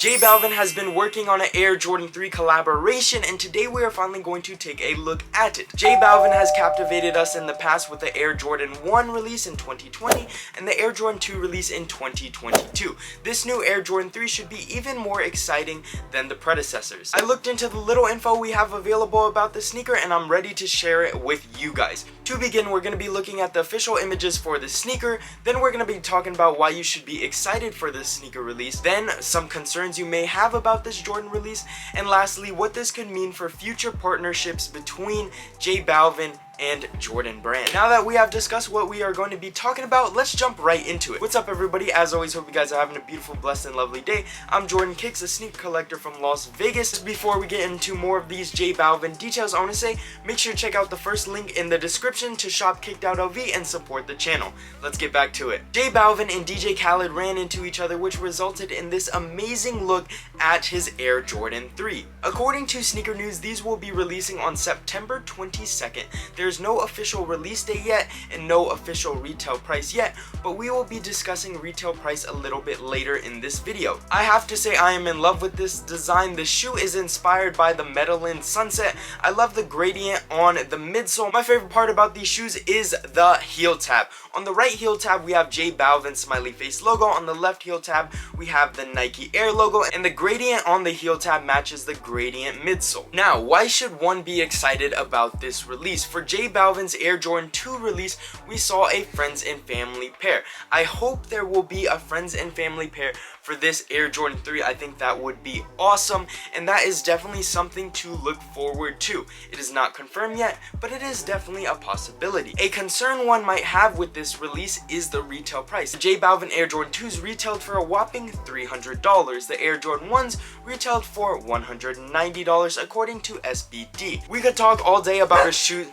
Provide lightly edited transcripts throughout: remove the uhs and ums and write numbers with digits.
J Balvin has been working on an Air Jordan 3 collaboration, and today we are finally going to take a look at it. J Balvin has captivated us in the past with the Air Jordan 1 release in 2020 and the Air Jordan 2 release in 2022. This new Air Jordan 3 should be even more exciting than the predecessors. I looked into the little info we have available about the sneaker and I'm ready to share it with you guys. To begin, we're going to be looking at the official images for the sneaker, then we're going to be talking about why you should be excited for this sneaker release, then some concerns you may have about this Jordan release, and lastly, what this could mean for future partnerships between J Balvin and Jordan Brand. Now that we have discussed what we are going to be talking about, let's jump right into it. What's up, everybody? As always, hope you guys are having a beautiful, blessed, and lovely day. I'm Jordan Kicks, a sneaker collector from Las Vegas. Before we get into more of these J Balvin details, I want to say, make sure to check out the first link in the description to shop Kicked Out LV and support the channel. Let's get back to it. J Balvin and DJ Khaled ran into each other, which resulted in this amazing look at his Air Jordan 3. According to Sneaker News, these will be releasing on September 22nd. There's no official release date yet and no official retail price yet, but we will be discussing retail price a little bit later in this video. I have to say I am in love with this design. The shoe is inspired by the Medellin Sunset. I love the gradient on the midsole. My favorite part about these shoes is the heel tab. On the right heel tab we have J Balvin smiley face logo. On the left heel tab we have the Nike Air logo, and the gradient on the heel tab matches the gradient midsole. Now, why should one be excited about this release? For J Balvin's Air Jordan 2 release, we saw a friends and family pair. I hope there will be a friends and family pair for this Air Jordan 3. I think that would be awesome, and that is definitely something to look forward to. It is not confirmed yet, but it is definitely a possibility. A concern one might have with this release is the retail price. The J Balvin Air Jordan 2s retailed for a whopping $300. The Air Jordan 1s retailed for $190 according to SBD. We could talk all day about a shoe.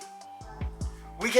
We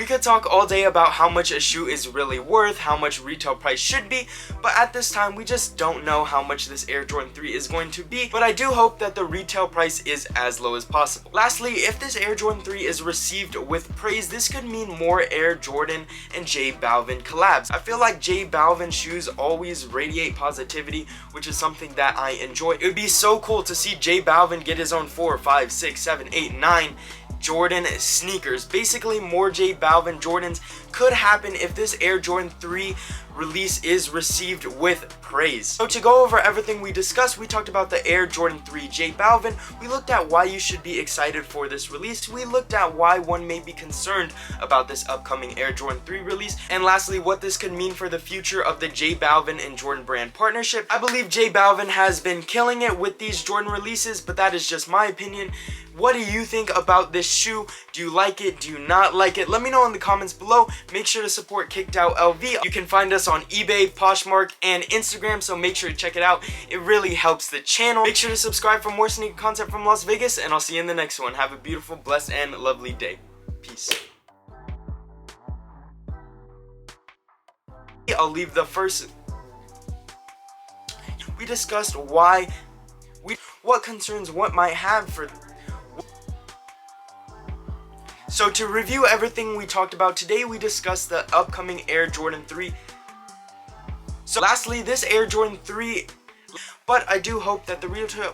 could talk all day about how much a shoe is really worth, how much retail price should be, but at this time we just don't know how much this Air Jordan 3 is going to be, but I do hope that the retail price is as low as possible. Lastly, if this Air Jordan 3 is received with praise, this could mean more Air Jordan and J Balvin collabs. I feel like J Balvin shoes always radiate positivity, which is something that I enjoy. It would be so cool to see J Balvin get his own 4, 5, 6, 7, 8, 9 Jordan sneakers. Basically, more J Balvin Jordans could happen if this Air Jordan 3 release is received with praise. So to go over everything we discussed, we talked about the Air Jordan 3 J Balvin, we looked at why you should be excited for this release, we looked at why one may be concerned about this upcoming Air Jordan 3 release, and lastly, what this could mean for the future of the J Balvin and Jordan Brand partnership. I believe J Balvin has been killing it with these Jordan releases, but that is just my opinion. What do you think about this shoe? Do you like it? Do you not like it? Let me know in the comments below. Make sure to support Kicked Out LV. You can find us on eBay, Poshmark, and Instagram, so make sure to check it out. It really helps the channel. Make sure to subscribe for more sneaker content from Las Vegas, and I'll see you in the next one. Have a beautiful, blessed, and lovely day. Peace. I'll leave the first. We discussed what concerns one might have for. So to review everything we talked about today, we discussed the upcoming Air Jordan 3. So lastly, this Air Jordan 3, but I do hope that the retail